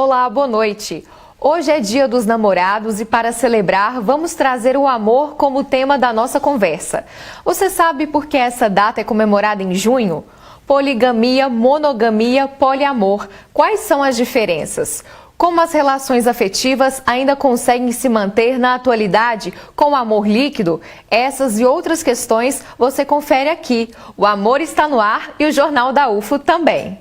Olá, boa noite. Hoje é Dia dos Namorados e para celebrar vamos trazer o amor como tema da nossa conversa. Você sabe por que essa data é comemorada em junho? Poligamia, monogamia, poliamor. Quais são as diferenças? Como as relações afetivas ainda conseguem se manter na atualidade com o amor líquido? Essas e outras questões você confere aqui. O Amor está no ar e o Jornal da UFO também.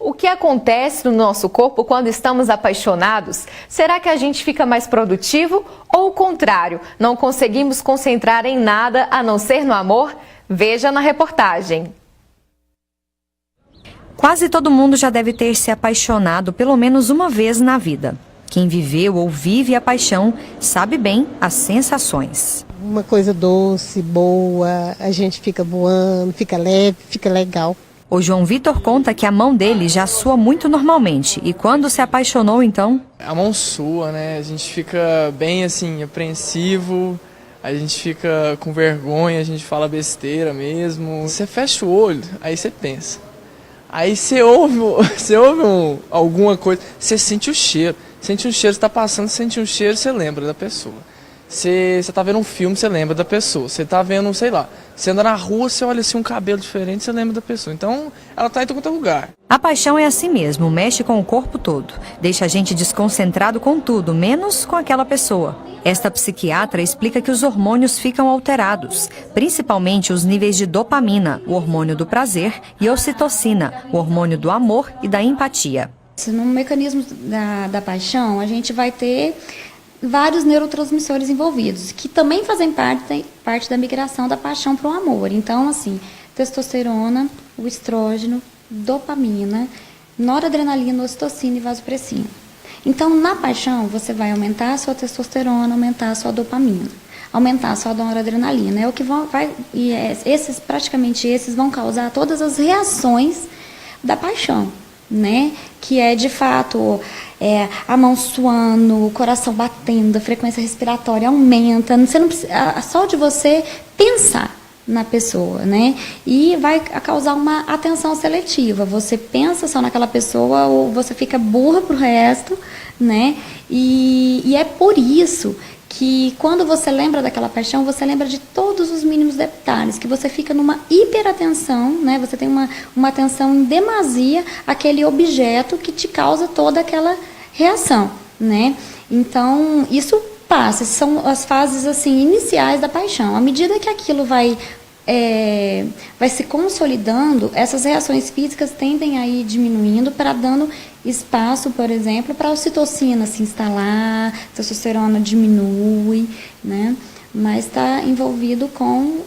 O que acontece no nosso corpo quando estamos apaixonados? Será que a gente fica mais produtivo ou o contrário? Não conseguimos concentrar em nada a não ser no amor? Veja na reportagem. Quase todo mundo já deve ter se apaixonado pelo menos uma vez na vida. Quem viveu ou vive a paixão sabe bem as sensações. Uma coisa doce, boa, a gente fica voando, fica leve, fica legal. O João Vitor conta que a mão dele já sua muito normalmente. E quando se apaixonou, então? A mão sua, né? A gente fica bem, assim, apreensivo. A gente fica com vergonha, a gente fala besteira mesmo. Você fecha o olho, aí você pensa. Aí você ouve alguma coisa, você sente o cheiro. Sente um cheiro, você tá passando, sente um cheiro, você lembra da pessoa. Você tá vendo um filme, você lembra da pessoa. Você tá vendo, sei lá, você anda na rua, você olha assim um cabelo diferente, você lembra da pessoa. Então, ela tá em todo lugar. A paixão é assim mesmo, mexe com o corpo todo. Deixa a gente desconcentrado com tudo, menos com aquela pessoa. Esta psiquiatra explica que os hormônios ficam alterados, principalmente os níveis de dopamina, o hormônio do prazer, e ocitocina, o hormônio do amor e da empatia. No mecanismo da paixão, a gente vai ter vários neurotransmissores envolvidos, que também fazem parte da migração da paixão para o amor. Então, assim, testosterona, o estrógeno, dopamina, noradrenalina, ocitocina e vasopressina. Então, na paixão, você vai aumentar a sua testosterona, aumentar a sua dopamina, aumentar a sua noradrenalina. É o que praticamente esses vão causar todas as reações da paixão, né? Que é, de fato, a mão suando, o coração batendo, a frequência respiratória aumenta. Você não precisa, só de você pensar na pessoa, né? E vai causar uma atenção seletiva. Você pensa só naquela pessoa ou você fica burra pro resto, né? E é por isso que quando você lembra daquela paixão, você lembra de todos os mínimos detalhes, que você fica numa hiperatenção, né? Você tem uma atenção em demasia àquele objeto que te causa toda aquela reação, né? Então, isso passa, são as fases assim iniciais da paixão. À medida que aquilo vai se consolidando, essas reações físicas tendem a ir diminuindo para dando espaço, por exemplo, para a ocitocina se instalar, a testosterona diminui, né? Mas está envolvido com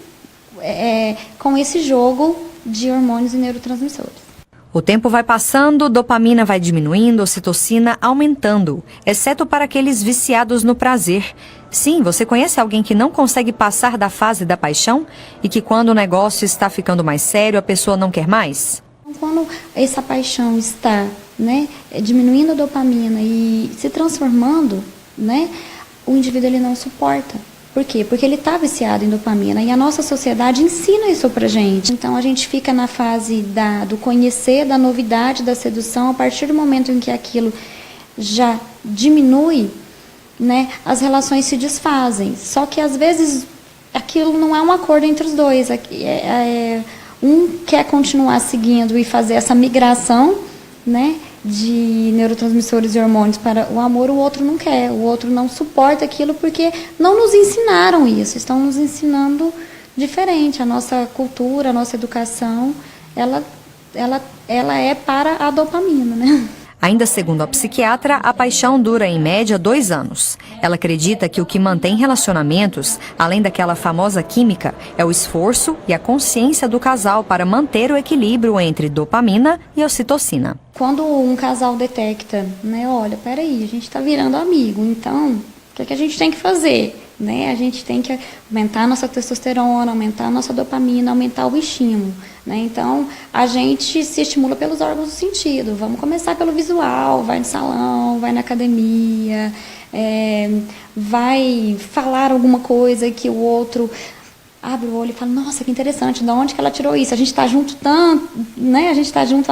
esse jogo de hormônios e neurotransmissores. O tempo vai passando, dopamina vai diminuindo, ocitocina aumentando, exceto para aqueles viciados no prazer. Sim, você conhece alguém que não consegue passar da fase da paixão e que quando o negócio está ficando mais sério, a pessoa não quer mais? Quando essa paixão está, né, diminuindo a dopamina e se transformando, né, o indivíduo ele não suporta. Por quê? Porque ele está viciado em dopamina e a nossa sociedade ensina isso pra gente. Então a gente fica na fase do conhecer, da novidade, da sedução. A partir do momento em que aquilo já diminui, né, as relações se desfazem. Só que às vezes aquilo não é um acordo entre os dois. Um quer continuar seguindo e fazer essa migração, né, de neurotransmissores e hormônios para o amor, o outro não quer, o outro não suporta aquilo porque não nos ensinaram isso, estão nos ensinando diferente. A nossa cultura, a nossa educação, ela é para a dopamina, né? Ainda segundo a psiquiatra, a paixão dura em média 2 anos. Ela acredita que o que mantém relacionamentos, além daquela famosa química, é o esforço e a consciência do casal para manter o equilíbrio entre dopamina e ocitocina. Quando um casal detecta, né, olha, peraí, a gente está virando amigo, então o que a gente tem que fazer? Né? A gente tem que aumentar a nossa testosterona, aumentar a nossa dopamina, aumentar o estímulo. Né? Então, a gente se estimula pelos órgãos do sentido. Vamos começar pelo visual, vai no salão, vai na academia, vai falar alguma coisa que o outro abre o olho e fala, nossa, que interessante, de onde que ela tirou isso? A gente está junto tanto, né? A gente está junto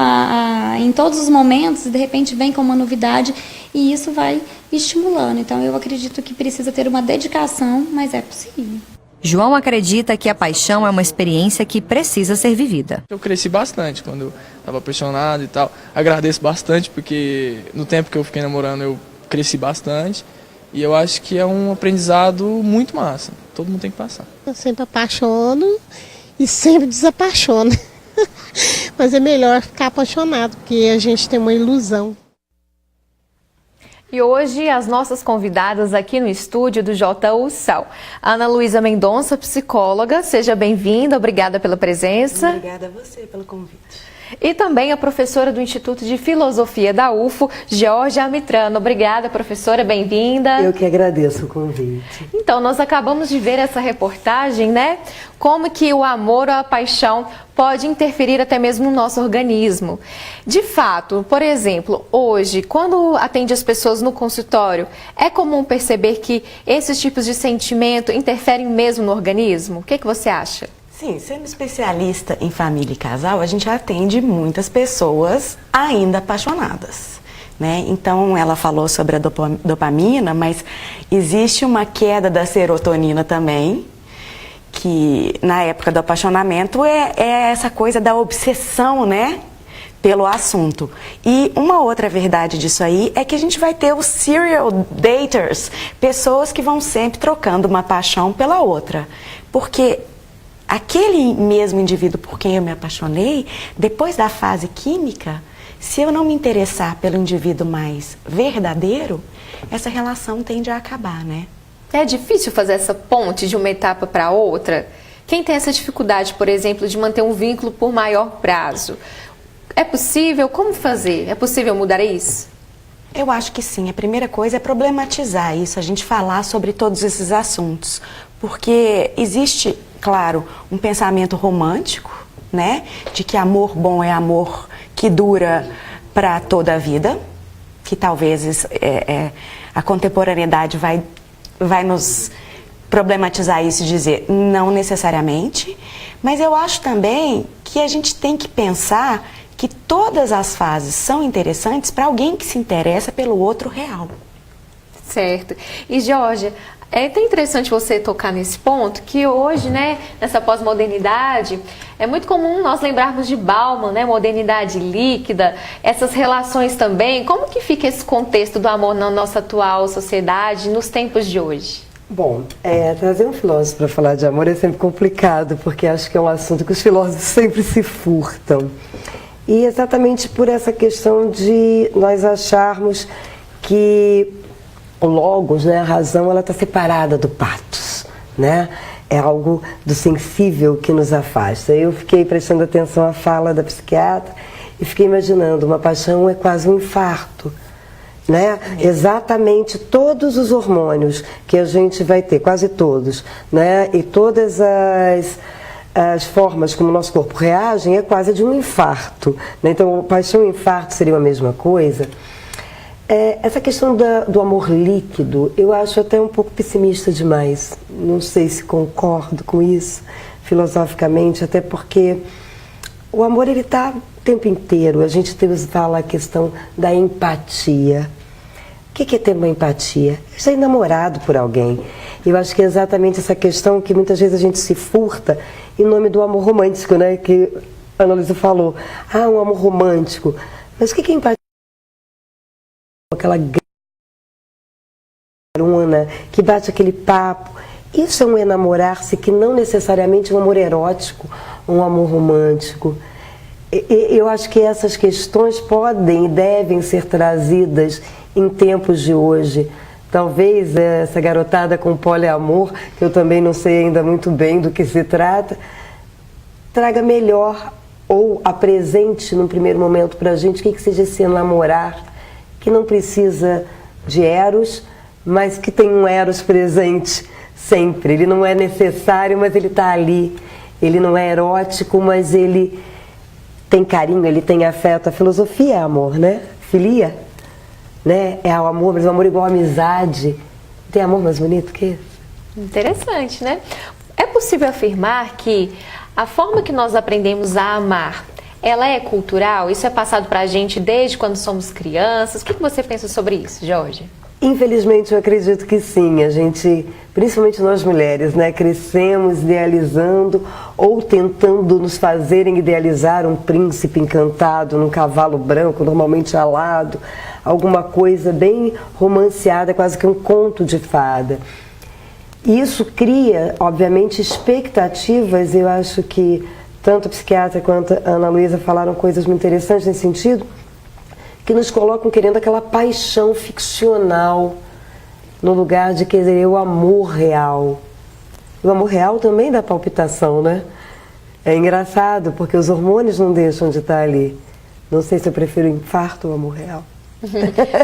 em todos os momentos e de repente vem com uma novidade e isso vai estimulando. Então eu acredito que precisa ter uma dedicação, mas é possível. João acredita que a paixão é uma experiência que precisa ser vivida. Eu cresci bastante quando eu estava apaixonado e tal. Agradeço bastante porque no tempo que eu fiquei namorando eu cresci bastante. E eu acho que é um aprendizado muito massa. Todo mundo tem que passar. Eu sempre apaixono e sempre desapaixono. Mas é melhor ficar apaixonado, porque a gente tem uma ilusão. E hoje as nossas convidadas aqui no estúdio do JU Sal. Ana Luísa Mendonça, psicóloga, seja bem-vinda, obrigada pela presença. Obrigada a você pelo convite. E também a professora do Instituto de Filosofia da UFO, Georgia Mitrano. Obrigada, professora, bem-vinda. Eu que agradeço o convite. Então, nós acabamos de ver essa reportagem, né? Como que o amor ou a paixão pode interferir até mesmo no nosso organismo. De fato, por exemplo, hoje, quando atende as pessoas no consultório, é comum perceber que esses tipos de sentimento interferem mesmo no organismo? O que você acha? Sim, sendo especialista em família e casal, a gente atende muitas pessoas ainda apaixonadas, né? Então, ela falou sobre a dopamina, mas existe uma queda da serotonina também, que na época do apaixonamento é essa coisa da obsessão, né, pelo assunto. E uma outra verdade disso aí é que a gente vai ter os serial daters, pessoas que vão sempre trocando uma paixão pela outra, porque aquele mesmo indivíduo por quem eu me apaixonei, depois da fase química, se eu não me interessar pelo indivíduo mais verdadeiro, essa relação tende a acabar, né? É difícil fazer essa ponte de uma etapa para outra? Quem tem essa dificuldade, por exemplo, de manter um vínculo por maior prazo? É possível? Como fazer? É possível mudar isso? Eu acho que sim. A primeira coisa é problematizar isso, a gente falar sobre todos esses assuntos. Porque existe, claro, um pensamento romântico, né? De que amor bom é amor que dura para toda a vida. Que talvez a contemporaneidade vai nos problematizar isso e dizer não necessariamente. Mas eu acho também que a gente tem que pensar que todas as fases são interessantes para alguém que se interessa pelo outro real. Certo. E, Georgia, é até interessante você tocar nesse ponto, que hoje, né, nessa pós-modernidade, é muito comum nós lembrarmos de Bauman, né, modernidade líquida, essas relações também. Como que fica esse contexto do amor na nossa atual sociedade, nos tempos de hoje? Bom, trazer um filósofo para falar de amor é sempre complicado, porque acho que é um assunto que os filósofos sempre se furtam. E exatamente por essa questão de nós acharmos que o logos, né, a razão, ela está separada do pathos, né? É algo do sensível que nos afasta. Eu fiquei prestando atenção à fala da psiquiatra e fiquei imaginando, uma paixão é quase um infarto, né? Exatamente todos os hormônios que a gente vai ter, quase todos, né? E todas as formas como o nosso corpo reage é quase de um infarto, né? Então, paixão e infarto seriam a mesma coisa. Essa questão do amor líquido, eu acho até um pouco pessimista demais. Não sei se concordo com isso, filosoficamente, até porque o amor, ele está o tempo inteiro. A gente fala a questão da empatia. O que é ter uma empatia? É ser namorado por alguém. Eu acho que é exatamente essa questão que muitas vezes a gente se furta em nome do amor romântico, né? Que a Ana Luísa falou. Ah, um amor romântico. Mas o que é empatia? Aquela garona que bate aquele papo. Isso é um enamorar-se que não necessariamente é um amor erótico, um amor romântico. Eu acho que essas questões podem e devem ser trazidas em tempos de hoje. Talvez essa garotada com poliamor, que eu também não sei ainda muito bem do que se trata, traga melhor ou apresente num primeiro momento para a gente o que seja esse namorar, que não precisa de eros, mas que tem um eros presente sempre. Ele não é necessário, mas ele está ali. Ele não é erótico, mas ele tem carinho, ele tem afeto. A filosofia é amor, né? Filia. né? É o amor, mas o amor igual a amizade. Tem amor mais bonito que esse? Interessante, né? É possível afirmar que a forma que nós aprendemos a amar, ela é cultural? Isso é passado pra gente desde quando somos crianças? O que você pensa sobre isso, Jorge? Infelizmente, eu acredito que sim. A gente, principalmente nós mulheres, né, crescemos idealizando ou tentando nos fazerem idealizar um príncipe encantado num cavalo branco, normalmente alado, alguma coisa bem romanceada, quase que um conto de fada. E isso cria, obviamente, expectativas. Eu acho que tanto a psiquiatra quanto a Ana Luísa falaram coisas muito interessantes nesse sentido, que nos colocam querendo aquela paixão ficcional no lugar de querer o amor real. O amor real também dá palpitação, né? É engraçado, porque os hormônios não deixam de estar ali. Não sei se eu prefiro infarto ou amor real.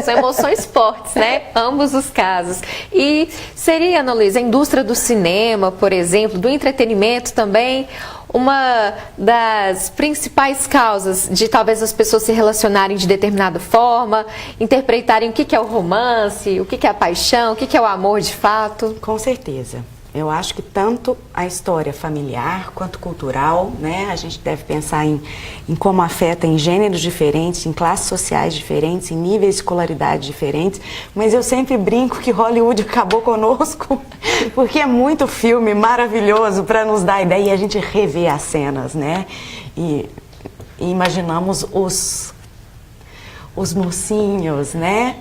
São emoções fortes, né? Ambos os casos. E seria, Ana Luísa, a indústria do cinema, por exemplo, do entretenimento também, uma das principais causas de talvez as pessoas se relacionarem de determinada forma, interpretarem o que é o romance, o que é a paixão, o que é o amor de fato? Com certeza. Eu acho que tanto a história familiar quanto cultural, né? A gente deve pensar em como afeta em gêneros diferentes, em classes sociais diferentes, em níveis de escolaridade diferentes. Mas eu sempre brinco que Hollywood acabou conosco, porque é muito filme maravilhoso para nos dar ideia e a gente rever as cenas, né? E imaginamos os mocinhos, né?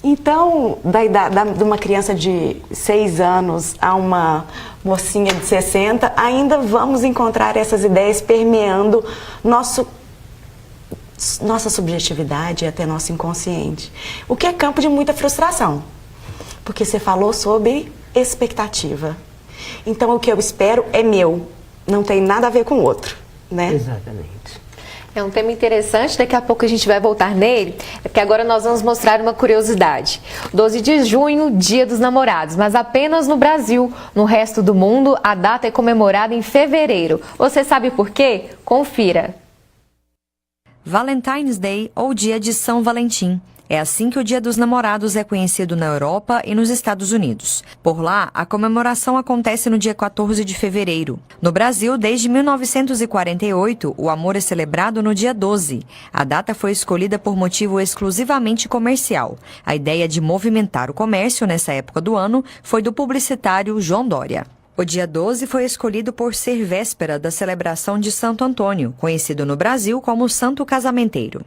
Então, de uma criança de 6 anos a uma mocinha de 60, ainda vamos encontrar essas ideias permeando nossa subjetividade e até nosso inconsciente. O que é campo de muita frustração, porque você falou sobre expectativa. Então, o que eu espero é meu, não tem nada a ver com o outro, né? Exatamente. É um tema interessante, daqui a pouco a gente vai voltar nele, porque agora nós vamos mostrar uma curiosidade. 12 de junho, Dia dos Namorados, mas apenas no Brasil. No resto do mundo, a data é comemorada em fevereiro. Você sabe por quê? Confira. Valentine's Day ou Dia de São Valentim. É assim que o Dia dos Namorados é conhecido na Europa e nos Estados Unidos. Por lá, a comemoração acontece no dia 14 de fevereiro. No Brasil, desde 1948, o amor é celebrado no dia 12. A data foi escolhida por motivo exclusivamente comercial. A ideia de movimentar o comércio nessa época do ano foi do publicitário João Dória. O dia 12 foi escolhido por ser véspera da celebração de Santo Antônio, conhecido no Brasil como Santo Casamenteiro.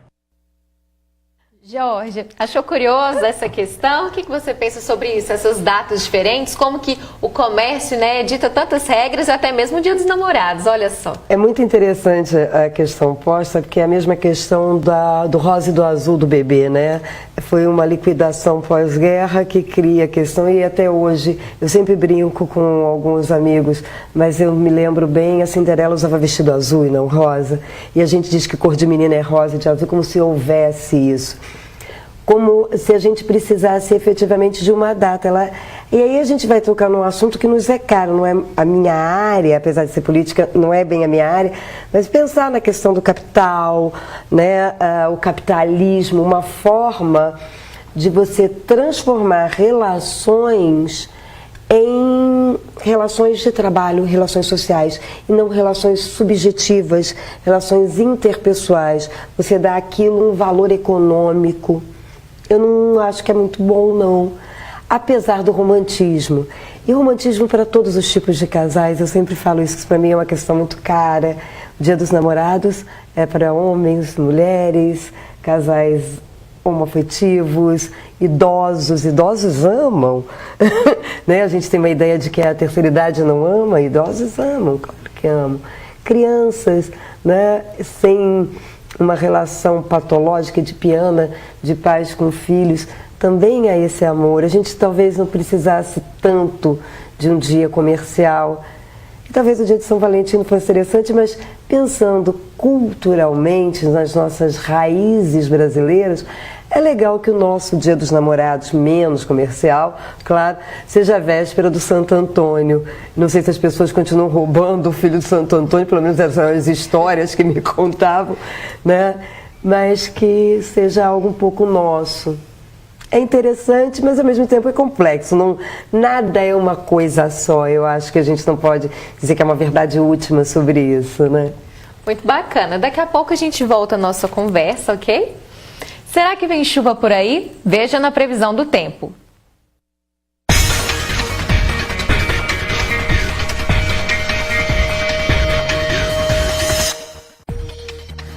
Jorge, achou curiosa essa questão? O que você pensa sobre isso, essas datas diferentes? Como que o comércio, né, dita tantas regras, até mesmo o Dia dos Namorados, olha só. É muito interessante a questão posta, porque é a mesma questão do rosa e do azul do bebê, né? Foi uma liquidação pós-guerra que cria a questão e até hoje, eu sempre brinco com alguns amigos, mas eu me lembro bem, a Cinderela usava vestido azul e não rosa, e a gente diz que cor de menina é rosa e de azul, como se houvesse isso. Como se a gente precisasse efetivamente de uma data. E aí a gente vai tocar num assunto que nos é caro, não é a minha área, apesar de ser política, não é bem a minha área, mas pensar na questão do capital, né, o capitalismo, uma forma de você transformar relações em relações de trabalho, relações sociais, e não relações subjetivas, relações interpessoais. Você dá aquilo um valor econômico. Eu não acho que é muito bom, não. Apesar do romantismo. E o romantismo para todos os tipos de casais, eu sempre falo isso, que para mim é uma questão muito cara. O Dia dos Namorados é para homens, mulheres, casais homoafetivos, idosos. Idosos amam. Né? A gente tem uma ideia de que a terceira idade não ama, idosos amam, claro que amam. Crianças, né? Sem uma relação patológica de piana, de pais com filhos, também há esse amor. A gente talvez não precisasse tanto de um dia comercial. E talvez o dia de São Valentim fosse interessante, mas pensando culturalmente nas nossas raízes brasileiras, é legal que o nosso Dia dos Namorados, menos comercial, claro, seja a véspera do Santo Antônio. Não sei se as pessoas continuam roubando o filho de Santo Antônio, pelo menos essas são as histórias que me contavam, né? Mas que seja algo um pouco nosso. é interessante, mas ao mesmo tempo é complexo. Não, nada é uma coisa só. Eu acho que a gente não pode dizer que é uma verdade última sobre isso, né? Muito bacana. Daqui a pouco a gente volta à nossa conversa, ok? Será que vem chuva por aí? Veja na previsão do tempo.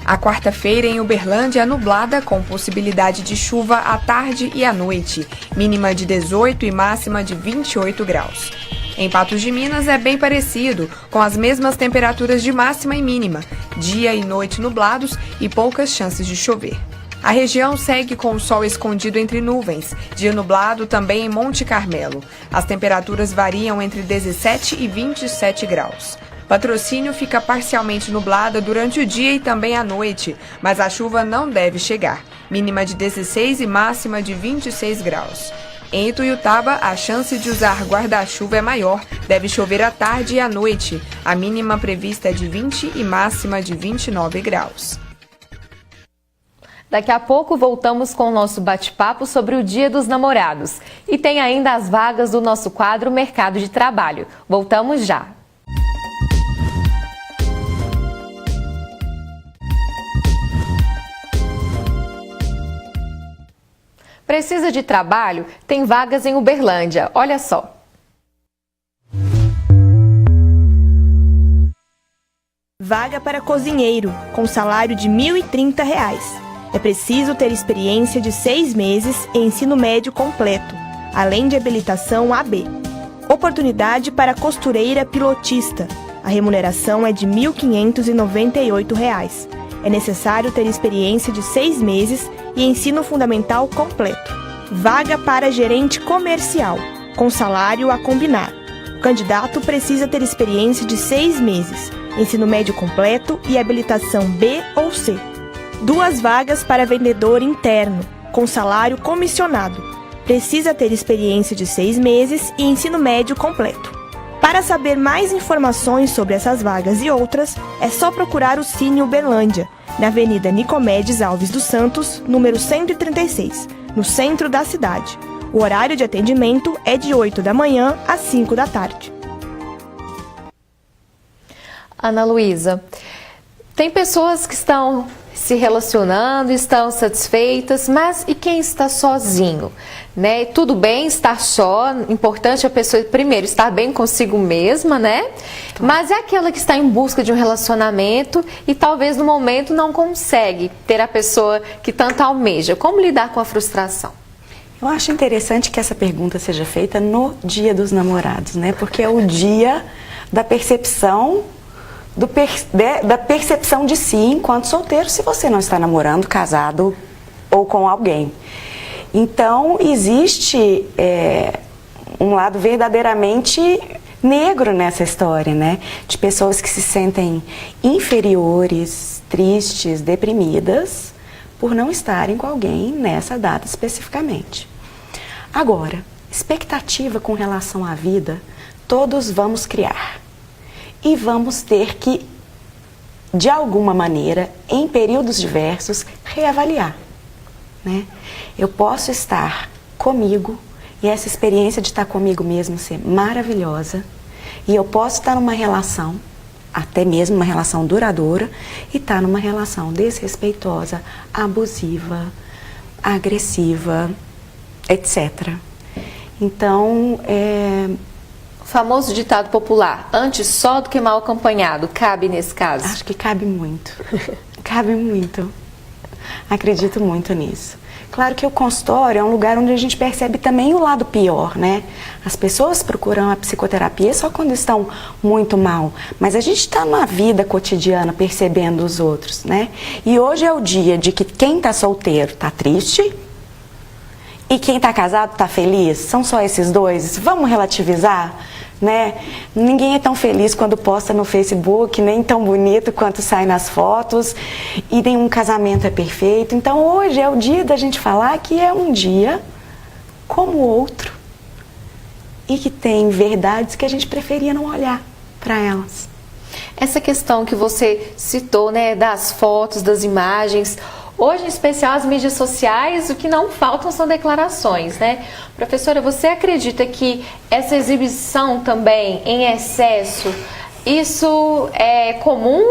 A quarta-feira em Uberlândia é nublada, com possibilidade de chuva à tarde e à noite, mínima de 18 e máxima de 28 graus. Em Patos de Minas é bem parecido, com as mesmas temperaturas de máxima e mínima, dia e noite nublados e poucas chances de chover. A região segue com o sol escondido entre nuvens, dia nublado também em Monte Carmelo. As temperaturas variam entre 17 e 27 graus. Patrocínio fica parcialmente nublada durante o dia e também à noite, mas a chuva não deve chegar, mínima de 16 e máxima de 26 graus. Em Ituiutaba, a chance de usar guarda-chuva é maior, deve chover à tarde e à noite, a mínima prevista é de 20 e máxima de 29 graus. Daqui a pouco voltamos com o nosso bate-papo sobre o Dia dos Namorados. E tem ainda as vagas do nosso quadro Mercado de Trabalho. Voltamos já. Precisa de trabalho? Tem vagas em Uberlândia. Olha só. Vaga para cozinheiro, com salário de R$ 1.030. É preciso ter experiência de 6 meses e ensino médio completo, além de habilitação AB. Oportunidade para costureira pilotista. A remuneração é de R$ 1.598. É necessário ter experiência de 6 meses e ensino fundamental completo. Vaga para gerente comercial, com salário a combinar. O candidato precisa ter experiência de 6 meses, ensino médio completo e habilitação B ou C. 2 vagas para vendedor interno, com salário comissionado. Precisa ter experiência de 6 meses e ensino médio completo. Para saber mais informações sobre essas vagas e outras, é só procurar o Cine Uberlândia, na Avenida Nicomedes Alves dos Santos, número 136, no centro da cidade. O horário de atendimento é de 8 da manhã às 5 da tarde. Ana Luísa, tem pessoas que estão se relacionando, estão satisfeitas, mas e quem está sozinho? Né? Tudo bem estar só, importante a pessoa primeiro estar bem consigo mesma, né? Mas é aquela que está em busca de um relacionamento e talvez no momento não consegue ter a pessoa que tanto almeja. Como lidar com a frustração? Eu acho interessante que essa pergunta seja feita no Dia dos Namorados, né? Porque é o dia da percepção da percepção de si enquanto solteiro, se você não está namorando, casado ou com alguém. Então, existe um lado verdadeiramente negro nessa história, né? De pessoas que se sentem inferiores, tristes, deprimidas, por não estarem com alguém nessa data especificamente. Agora, expectativa com relação à vida, todos vamos criar. E vamos ter que, de alguma maneira, em períodos diversos, reavaliar, né? Eu posso estar comigo e essa experiência de estar comigo mesmo ser maravilhosa, e eu posso estar numa relação, até mesmo uma relação duradoura, e estar numa relação desrespeitosa, abusiva, agressiva, etc. Então, O famoso ditado popular, antes só do que mal acompanhado, cabe nesse caso? Acho que cabe muito. Cabe muito. Acredito muito nisso. Claro que o consultório é um lugar onde a gente percebe também o lado pior, né? As pessoas procuram a psicoterapia só quando estão muito mal, mas a gente está na vida cotidiana percebendo os outros, né? E hoje é o dia de que quem está solteiro está triste e quem está casado está feliz. São só esses dois. Vamos relativizar, né? Ninguém é tão feliz quando posta no Facebook, nem tão bonito quanto sai nas fotos, e nenhum casamento é perfeito. Então hoje é o dia da gente falar que é um dia como o outro e que tem verdades que a gente preferia não olhar para elas. Essa questão que você citou, né, das fotos, das imagens, Hoje, em especial, as mídias sociais, o que não faltam são declarações, né? Professora, você acredita que essa exibição também, em excesso, isso é comum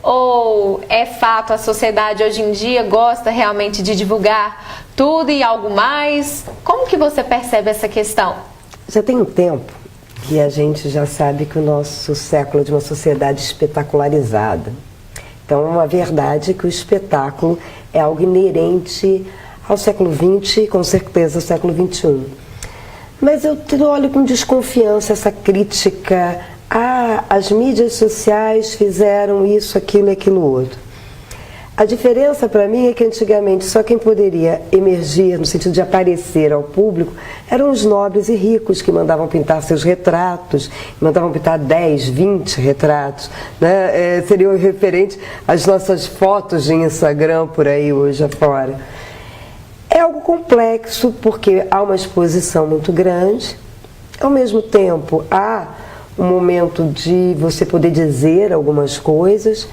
ou é fato? A sociedade hoje em dia gosta realmente de divulgar tudo e algo mais? Como que você percebe essa questão? Já tem um tempo que a gente já sabe que o nosso século é de uma sociedade espetacularizada. Então, a verdade é que o espetáculo é algo inerente ao século XX e, com certeza, ao século XXI. Mas eu olho com desconfiança essa crítica: as mídias sociais fizeram isso, aquilo e aquilo outro. A diferença para mim é que antigamente só quem poderia emergir no sentido de aparecer ao público eram os nobres e ricos que mandavam pintar seus retratos, mandavam pintar 10, 20 retratos, né? Seriam referentes às nossas fotos de Instagram por aí hoje afora. É algo complexo porque há uma exposição muito grande, ao mesmo tempo há um momento de você poder dizer algumas coisas.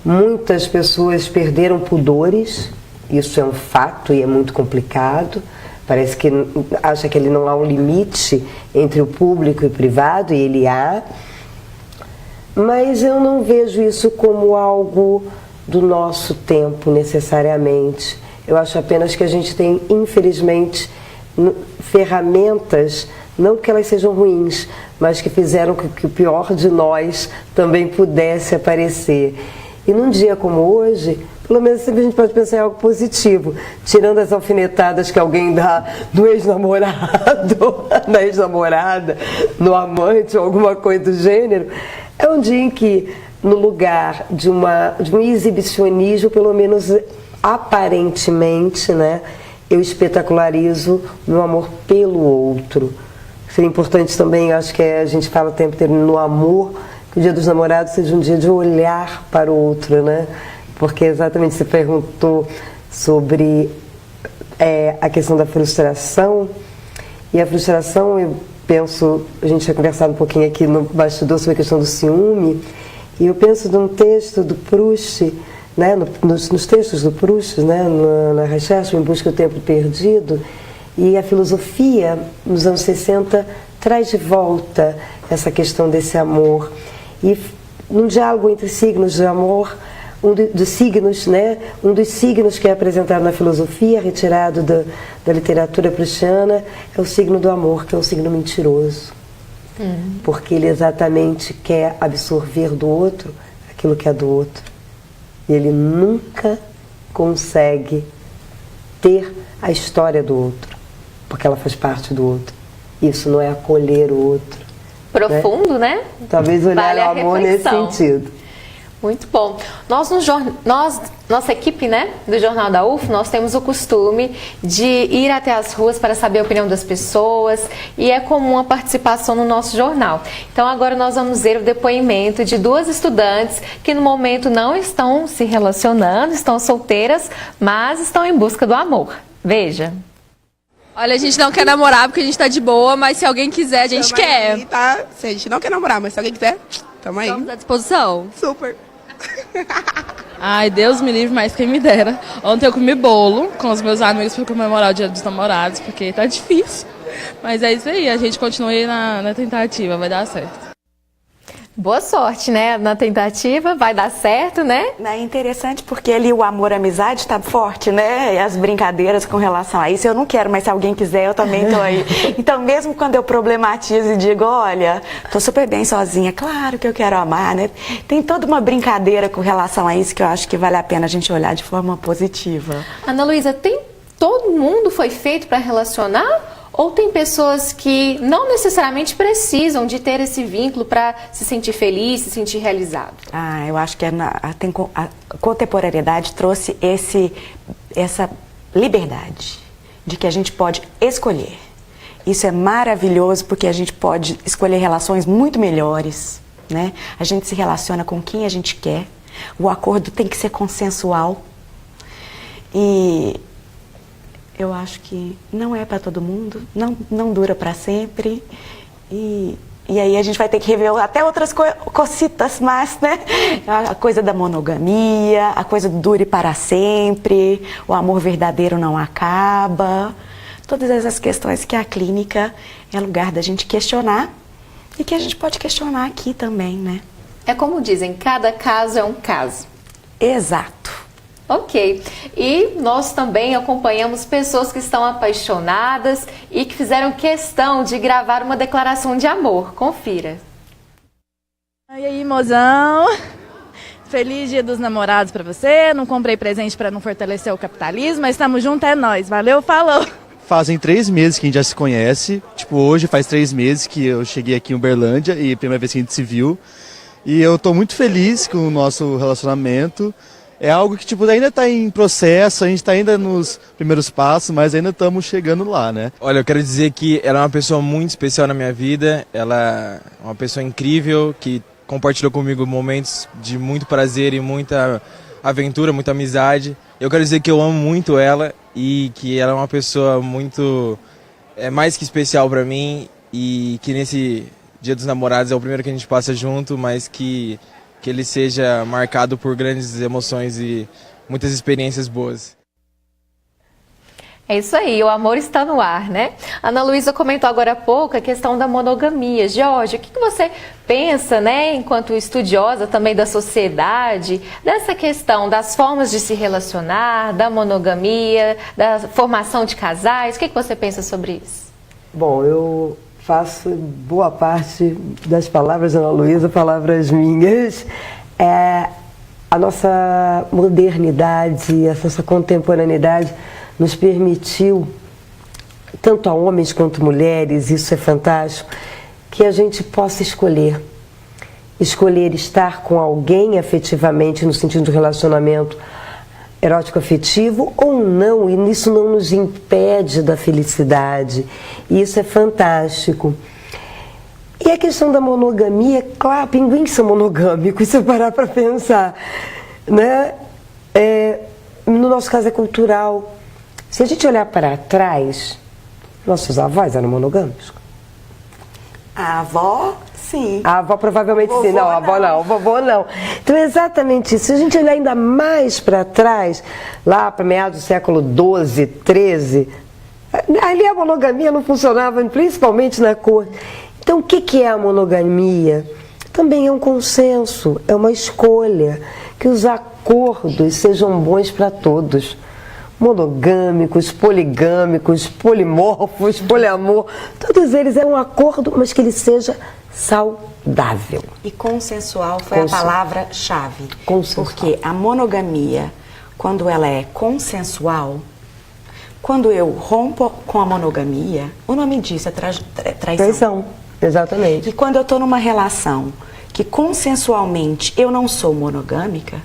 Muitas pessoas perderam pudores, isso é um fato e é muito complicado. Parece que acha que ele não há um limite entre o público e o privado, e ele há. Mas eu não vejo isso como algo do nosso tempo necessariamente. Eu acho apenas que a gente tem, infelizmente, ferramentas, não que elas sejam ruins, mas que fizeram que o pior de nós também pudesse aparecer. E num dia como hoje, pelo menos sempre a gente pode pensar em algo positivo, tirando as alfinetadas que alguém dá no ex-namorado, na ex-namorada, no amante ou alguma coisa do gênero. É um dia em que, no lugar de um exibicionismo, pelo menos aparentemente, né, eu espetacularizo meu amor pelo outro. Seria importante também, acho que a gente fala o tempo inteiro no amor, que o Dia dos Namorados seja um dia de olhar para o outro, né? Porque exatamente você perguntou sobre a questão da frustração, e a frustração, eu penso, a gente tinha conversado um pouquinho aqui no bastidor sobre a questão do ciúme, e eu penso num texto do Proust, né? nos textos do Proust, né? na Recherche, Em Busca do Tempo Perdido, e a filosofia, nos anos 60, traz de volta essa questão desse amor. E num diálogo entre signos de amor, um dos signos que é apresentado na filosofia, retirado da literatura proustiana, é o signo do amor, que é um signo mentiroso. Porque ele exatamente quer absorver do outro aquilo que é do outro. E ele nunca consegue ter a história do outro, porque ela faz parte do outro. Isso não é acolher o outro. Profundo, né? Talvez olhar o amor nesse sentido. Muito bom. Nossa equipe, né, do Jornal da UF, nós temos o costume de ir até as ruas para saber a opinião das pessoas, e é comum a participação no nosso jornal. Então agora nós vamos ver o depoimento de duas estudantes que no momento não estão se relacionando, estão solteiras, mas estão em busca do amor. Veja. Olha, a gente não quer namorar porque a gente tá de boa, mas se alguém quiser, a gente quer. Aí, tá? A gente não quer namorar, mas se alguém quiser, tamo aí. Estamos à disposição. Super. Ai, Deus me livre, mas quem me dera. Ontem eu comi bolo com os meus amigos para comemorar o Dia dos Namorados, porque tá difícil. Mas é isso aí, a gente continua aí na tentativa, vai dar certo. Boa sorte, né? Na tentativa, vai dar certo, né? É interessante porque ali o amor, a amizade está forte, né? E as brincadeiras com relação a isso, eu não quero, mas se alguém quiser, eu também tô aí. Então, mesmo quando eu problematizo e digo, olha, tô super bem sozinha, claro que eu quero amar, né? Tem toda uma brincadeira com relação a isso que eu acho que vale a pena a gente olhar de forma positiva. Ana Luísa, todo mundo foi feito para relacionar? Ou tem pessoas que não necessariamente precisam de ter esse vínculo para se sentir feliz, se sentir realizado? Eu acho que a contemporaneidade trouxe essa liberdade de que a gente pode escolher. Isso é maravilhoso porque a gente pode escolher relações muito melhores, né? A gente se relaciona com quem a gente quer, o acordo tem que ser consensual e eu acho que não é para todo mundo, não dura para sempre e E aí a gente vai ter que rever até outras cositas mais, né? A coisa da monogamia, a coisa do dure para sempre, o amor verdadeiro não acaba. Todas essas questões que a clínica é lugar da gente questionar e que a gente pode questionar aqui também, né? É como dizem, cada caso é um caso. Exato. Ok. E nós também acompanhamos pessoas que estão apaixonadas e que fizeram questão de gravar uma declaração de amor. Confira. E aí, mozão? Feliz Dia dos Namorados pra você. Não comprei presente pra não fortalecer o capitalismo, mas estamos juntos, é nóis. Valeu, falou! Fazem 3 meses que a gente já se conhece. Tipo, hoje faz 3 meses que eu cheguei aqui em Uberlândia e a primeira vez que a gente se viu. E eu tô muito feliz com o nosso relacionamento. É algo que tipo, ainda está em processo, a gente está ainda nos primeiros passos, mas ainda estamos chegando lá, né? Olha, eu quero dizer que ela é uma pessoa muito especial na minha vida, ela é uma pessoa incrível, que compartilhou comigo momentos de muito prazer e muita aventura, muita amizade. Eu quero dizer que eu amo muito ela e que ela é uma pessoa muito, mais que especial para mim e que nesse Dia dos Namorados é o primeiro que a gente passa junto, mas que ele seja marcado por grandes emoções e muitas experiências boas. É isso aí, o amor está no ar, né? Ana Luísa comentou agora há pouco a questão da monogamia. Jorge, o que você pensa, né, enquanto estudiosa também da sociedade, dessa questão das formas de se relacionar, da monogamia, da formação de casais? O que você pensa sobre isso? Bom, eu faço boa parte das palavras da Ana Luísa, palavras minhas. A nossa modernidade, a nossa contemporaneidade nos permitiu, tanto a homens quanto mulheres, isso é fantástico, que a gente possa escolher estar com alguém afetivamente, no sentido de relacionamento erótico afetivo ou não, e isso não nos impede da felicidade, e isso é fantástico. E a questão da monogamia, claro, pinguins são monogâmicos, se eu parar para pensar, né? No nosso caso é cultural. Se a gente olhar para trás, nossos avós eram monogâmicos? A avó, sim. A avó provavelmente sim. Não, a avó não, o vovô não. Então é exatamente isso. Se a gente olhar ainda mais para trás, lá para meados do século XII, XIII, ali a monogamia não funcionava, principalmente na corte. Então o que é a monogamia? Também é um consenso, é uma escolha, que os acordos sejam bons para todos. Monogâmicos, poligâmicos, polimorfos, poliamor, todos eles é um acordo, mas que ele seja saudável. E consensual foi a palavra-chave. Porque a monogamia, quando ela é consensual, quando eu rompo com a monogamia, o nome disso é traição. Traição, exatamente. E quando eu estou numa relação que consensualmente eu não sou monogâmica,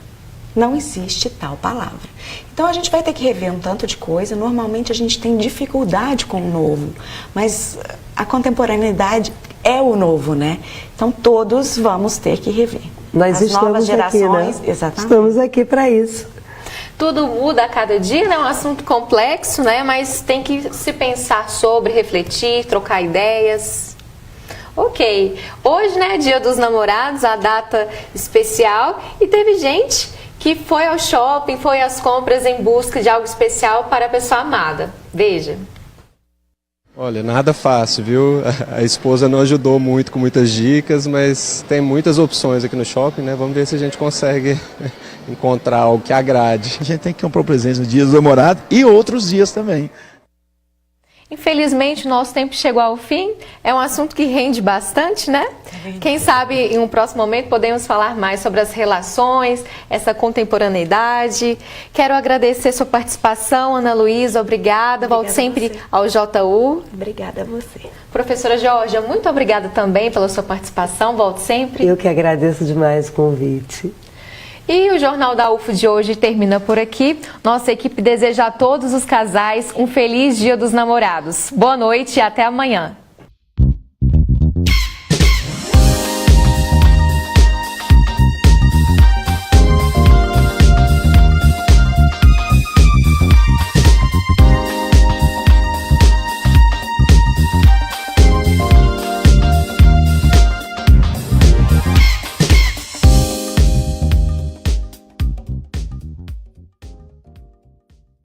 não existe tal palavra. Então a gente vai ter que rever um tanto de coisa. Normalmente a gente tem dificuldade com o novo, mas a contemporaneidade é o novo, né? Então todos vamos ter que rever. Nós as novas gerações, aqui, né? Exatamente. Estamos aqui para isso. Tudo muda a cada dia, né? É um assunto complexo, né? Mas tem que se pensar sobre, refletir, trocar ideias. Ok. Hoje, né, Dia dos Namorados, a data especial, e teve gente que foi ao shopping, foi às compras em busca de algo especial para a pessoa amada. Veja. Olha, nada fácil, viu? A esposa não ajudou muito com muitas dicas, mas tem muitas opções aqui no shopping, né? Vamos ver se a gente consegue encontrar algo que agrade. A gente tem que comprar um presente no Dia dos Namorados e outros dias também. Infelizmente, o nosso tempo chegou ao fim. É um assunto que rende bastante, né? Quem sabe em um próximo momento podemos falar mais sobre as relações, essa contemporaneidade. Quero agradecer sua participação, Ana Luísa. Obrigada. Volte sempre ao JU. Obrigada a você. Professora Georgia, muito obrigada também pela sua participação. Volte sempre. Eu que agradeço demais o convite. E o Jornal da UFO de hoje termina por aqui. Nossa equipe deseja a todos os casais um feliz Dia dos Namorados. Boa noite e até amanhã.